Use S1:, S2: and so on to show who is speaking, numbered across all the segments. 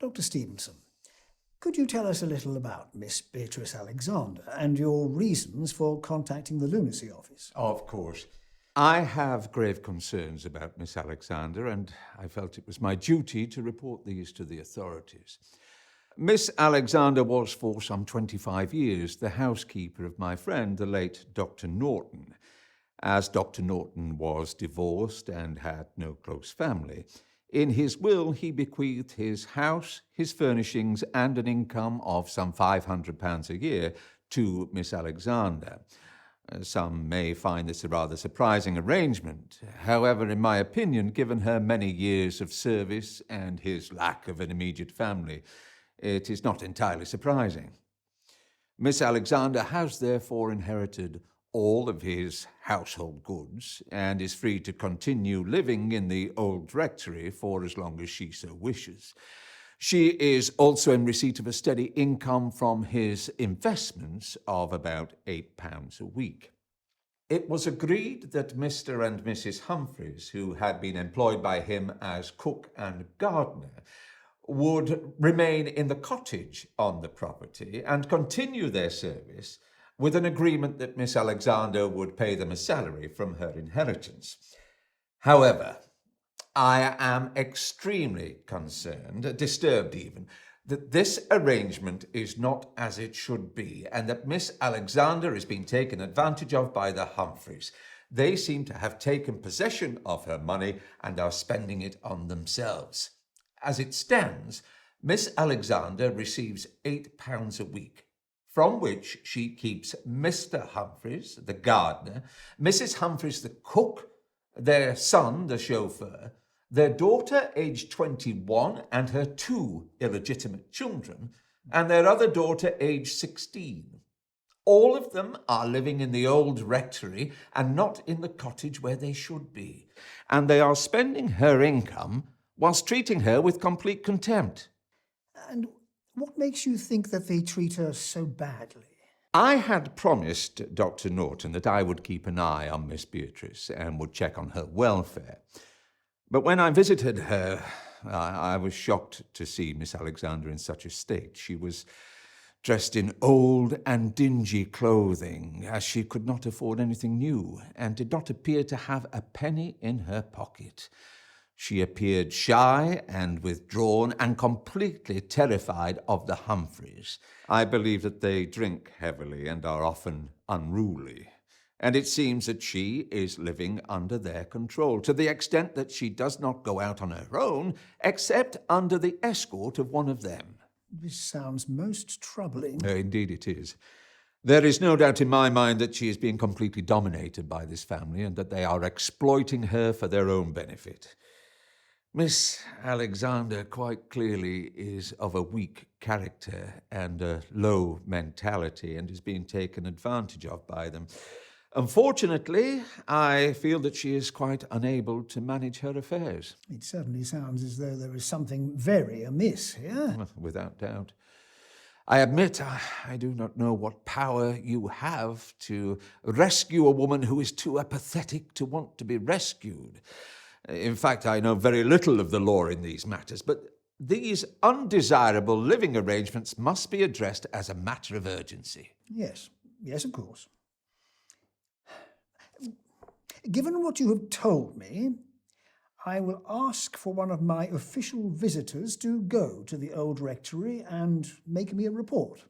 S1: Dr. Stephenson, could you tell us a little about Miss Beatrice Alexander and your reasons for contacting the lunacy office?
S2: Of course. I have grave concerns about Miss Alexander, and I felt it was my duty to report these to the authorities. Miss Alexander was for some 25 years the housekeeper of my friend, the late Dr. Norton. As Dr. Norton was divorced and had no close family, in his will he bequeathed his house, his furnishings, and an income of some £500 a year to Miss Alexander. Some may find this a rather surprising arrangement. However, in my opinion, given her many years of service and his lack of an immediate family, it is not entirely surprising. Miss Alexander has therefore inherited all of his household goods and is free to continue living in the old rectory for as long as she so wishes. She is also in receipt of a steady income from his investments of about £8 a week. It was agreed that Mr. and Mrs. Humphreys, who had been employed by him as cook and gardener, would remain in the cottage on the property and continue their service, with an agreement that Miss Alexander would pay them a salary from her inheritance. However, I am extremely concerned, disturbed even, that this arrangement is not as it should be, and that Miss Alexander is being taken advantage of by the Humphreys. They seem to have taken possession of her money and are spending it on themselves. As it stands, Miss Alexander receives £8 a week, from which she keeps Mr. Humphreys, the gardener, Mrs. Humphreys, the cook, their son, the chauffeur, their daughter, aged 21, and her 2 illegitimate children, and their other daughter, aged 16. All of them are living in the old rectory and not in the cottage where they should be, and they are spending her income whilst treating her with complete contempt.
S1: And what makes you think that they treat her so badly?
S2: I had promised Dr. Norton that I would keep an eye on Miss Beatrice and would check on her welfare. But when I visited her, I was shocked to see Miss Alexander in such a state. She was dressed in old and dingy clothing, as she could not afford anything new, and did not appear to have a penny in her pocket. She appeared shy and withdrawn and completely terrified of the Humphreys. I believe that they drink heavily and are often unruly, and it seems that she is living under their control, to the extent that she does not go out on her own, except under the escort of one of them.
S1: This sounds most troubling.
S2: Indeed it is. There is no doubt in my mind that she is being completely dominated by this family and that they are exploiting her for their own benefit. Miss Alexander quite clearly is of a weak character and a low mentality and is being taken advantage of by them. Unfortunately, I feel that she is quite unable to manage her affairs.
S1: It certainly sounds as though there is something very amiss here.
S2: Without doubt. I admit I do not know what power you have to rescue a woman who is too apathetic to want to be rescued. In fact, I know very little of the law in these matters, but these undesirable living arrangements must be addressed as a matter of urgency.
S1: Yes, of course. Given what you have told me, I will ask for one of my official visitors to go to the old rectory and make me a report.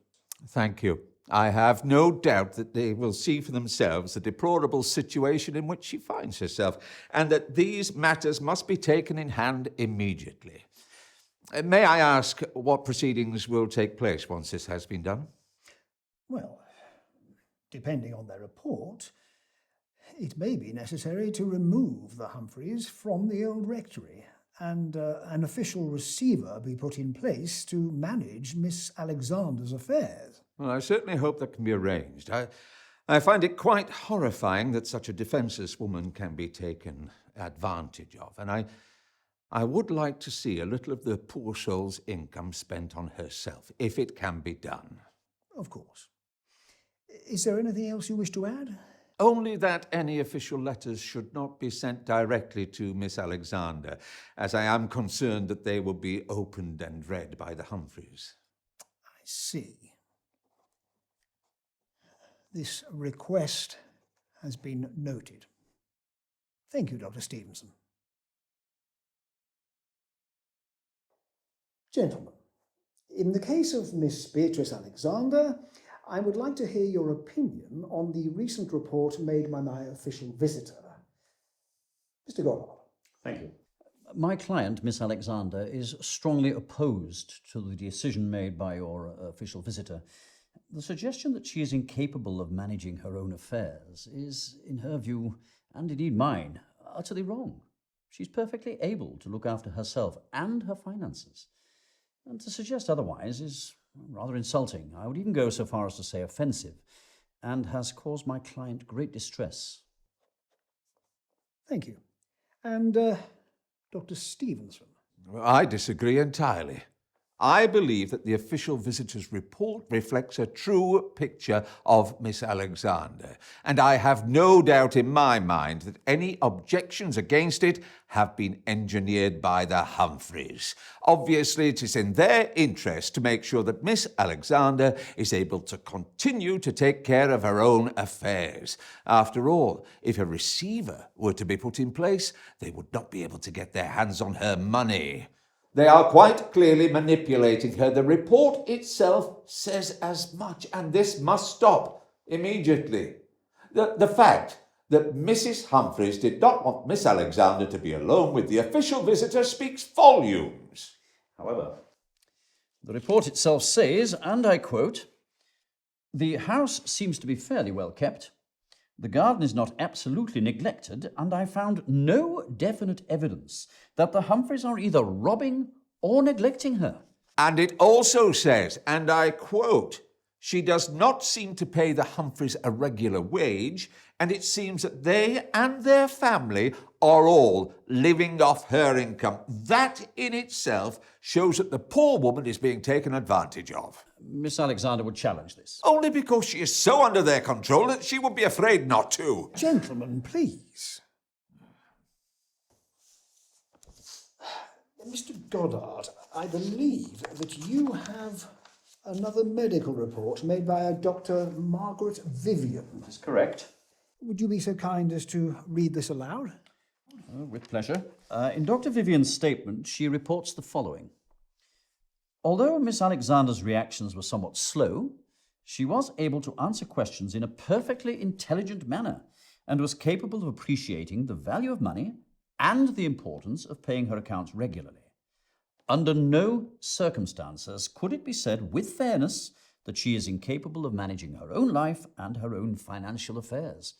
S2: Thank you. I have no doubt that they will see for themselves the deplorable situation in which she finds herself, and that these matters must be taken in hand immediately. May I ask what proceedings will take place once this has been done?
S1: Well, depending on their report, it may be necessary to remove the Humphreys from the old rectory and an official receiver be put in place to manage Miss Alexander's affairs.
S2: Well, I certainly hope that can be arranged. I find it quite horrifying that such a defenceless woman can be taken advantage of, and I would like to see a little of the poor soul's income spent on herself, if it can be done.
S1: Of course. Is there anything else you wish to add?
S2: only that any official letters should not be sent directly to Miss Alexander, as I am concerned that they will be opened and read by the Humphreys.
S1: I see. This request has been noted. Thank you, Dr. Stephenson. Gentlemen, in the case of Miss Beatrice Alexander, I would like to hear your opinion on the recent report made by my official visitor. Mr. Goddard.
S3: Thank you. My client, Miss Alexander, is strongly opposed to the decision made by your official visitor. The suggestion that she is incapable of managing her own affairs is, in her view, and indeed mine, utterly wrong. She's perfectly able to look after herself and her finances. And to suggest otherwise is rather insulting. I would even go so far as to say offensive, and has caused my client great distress.
S1: Thank you. And Dr. Stephenson.
S2: I disagree entirely. I believe that the official visitor's report reflects a true picture of Miss Alexander, and I have no doubt in my mind that any objections against it have been engineered by the Humphreys. Obviously, it is in their interest to make sure that Miss Alexander is able to continue to take care of her own affairs. After all, if a receiver were to be put in place, they would not be able to get their hands on her money. They are quite clearly manipulating her. The report itself says as much, and this must stop immediately. The fact that Mrs. Humphreys did not want Miss Alexander to be alone with the official visitor speaks volumes.
S3: However, the report itself says, and I quote, "The house seems to be fairly well kept. The garden is not absolutely neglected, and I found no definite evidence that the Humphreys are either robbing or neglecting her."
S2: And it also says, and I quote, "She does not seem to pay the Humphreys a regular wage, and it seems that they and their family are all living off her income." That in itself shows that the poor woman is being taken advantage of.
S3: Miss Alexander would challenge this.
S2: Only because she is so under their control that she would be afraid not to.
S1: Gentlemen, please. Mr. Goddard, I believe that you have another medical report made by a Dr. Margaret Vivian.
S3: That's correct.
S1: Would you be so kind as to read this aloud?
S3: With pleasure. In Dr. Vivian's statement, she reports the following. Although Miss Alexander's reactions were somewhat slow, she was able to answer questions in a perfectly intelligent manner and was capable of appreciating the value of money and the importance of paying her accounts regularly. Under no circumstances could it be said with fairness that she is incapable of managing her own life and her own financial affairs.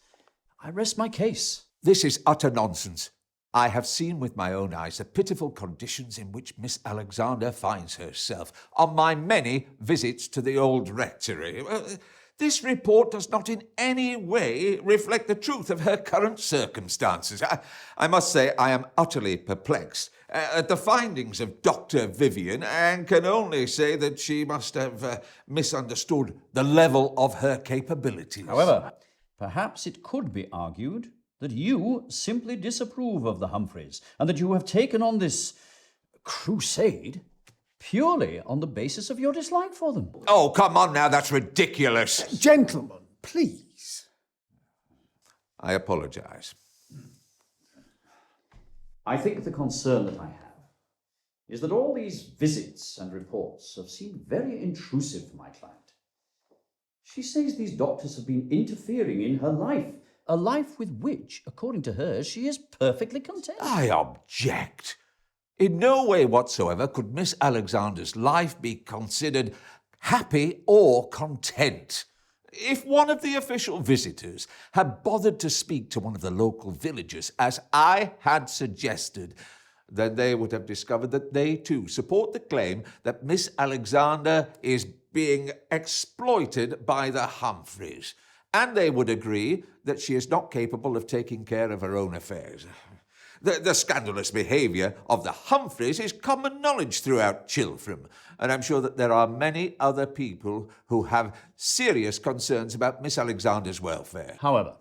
S3: I rest my case.
S2: This is utter nonsense. I have seen with my own eyes the pitiful conditions in which Miss Alexander finds herself on my many visits to the old rectory. This report does not in any way reflect the truth of her current circumstances. I must say I am utterly perplexed at the findings of Dr. Vivian, and can only say that she must have misunderstood the level of her capabilities.
S3: However, perhaps it could be argued that you simply disapprove of the Humphreys and that you have taken on this crusade purely on the basis of your dislike for them.
S2: Oh, come on now, that's ridiculous.
S1: Gentlemen, please.
S2: I apologize.
S3: I think the concern that I have is that all these visits and reports have seemed very intrusive for my client. She says these doctors have been interfering in her life, a life with which, according to her, she is perfectly content.
S2: I object. In no way whatsoever could Miss Alexander's life be considered happy or content. If one of the official visitors had bothered to speak to one of the local villagers, as I had suggested, then they would have discovered that they too support the claim that Miss Alexander is being exploited by the Humphreys, and they would agree that she is not capable of taking care of her own affairs. The scandalous behaviour of the Humphreys is common knowledge throughout Chilfram, and I'm sure that there are many other people who have serious concerns about Miss Alexander's welfare.
S3: However,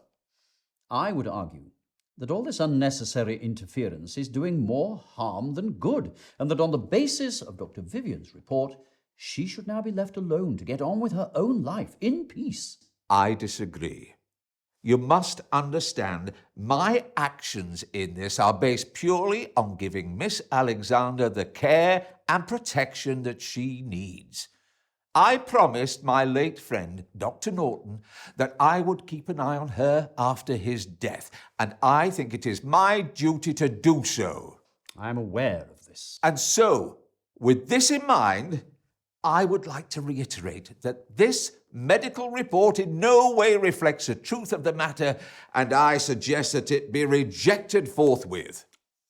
S3: I would argue that all this unnecessary interference is doing more harm than good, and that on the basis of Dr. Vivian's report, she should now be left alone to get on with her own life in peace.
S2: I disagree. You must understand, my actions in this are based purely on giving Miss Alexander the care and protection that she needs. I promised my late friend, Dr. Norton, that I would keep an eye on her after his death, and I think it is my duty to do so.
S3: I am aware of this.
S2: And so, with this in mind, I would like to reiterate that this medical report in no way reflects the truth of the matter, and I suggest that it be rejected forthwith.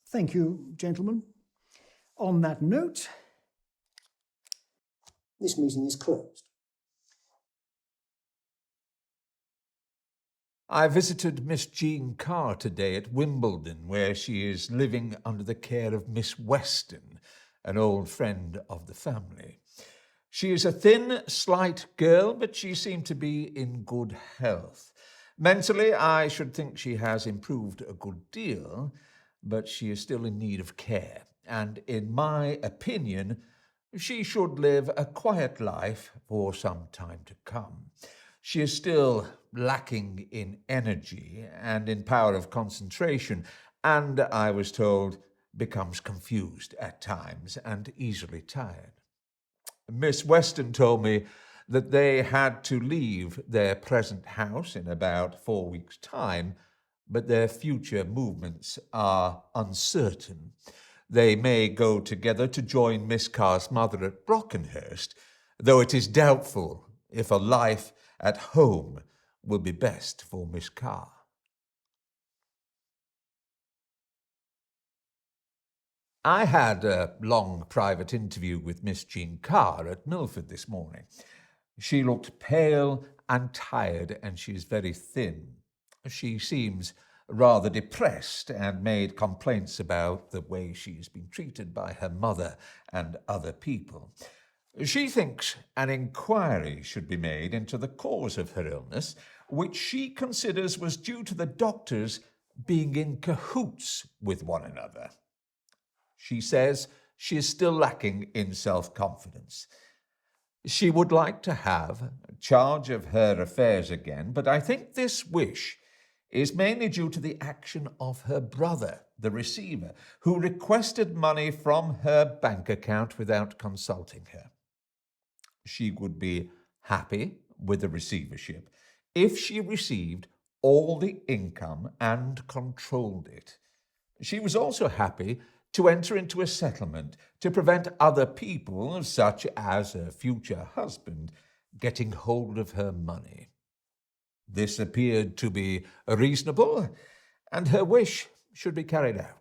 S1: Thank you, gentlemen. On that note, this meeting is closed.
S2: I visited Miss Jean Carr today at Wimbledon, where she is living under the care of Miss Weston, an old friend of the family. She is a thin, slight girl, but she seemed to be in good health. Mentally, I should think she has improved a good deal, but she is still in need of care, and in my opinion, she should live a quiet life for some time to come. She is still lacking in energy and in power of concentration, and, I was told, becomes confused at times and easily tired. Miss Weston told me that they had to leave their present house in about 4 weeks' time, but their future movements are uncertain. They may go together to join Miss Carr's mother at Brockenhurst, though it is doubtful if a life at home will be best for Miss Carr. I had a long private interview with Miss Jean Carr at Milford this morning. She looked pale and tired, and she is very thin. She seems rather depressed and made complaints about the way she has been treated by her mother and other people. She thinks an inquiry should be made into the cause of her illness, which she considers was due to the doctors being in cahoots with one another. She says she is still lacking in self-confidence. She would like to have charge of her affairs again, but I think this wish is mainly due to the action of her brother, the receiver, who requested money from her bank account without consulting her. She would be happy with the receivership if she received all the income and controlled it. She was also happy to enter into a settlement to prevent other people, such as a future husband, getting hold of her money. This appeared to be reasonable, and her wish should be carried out.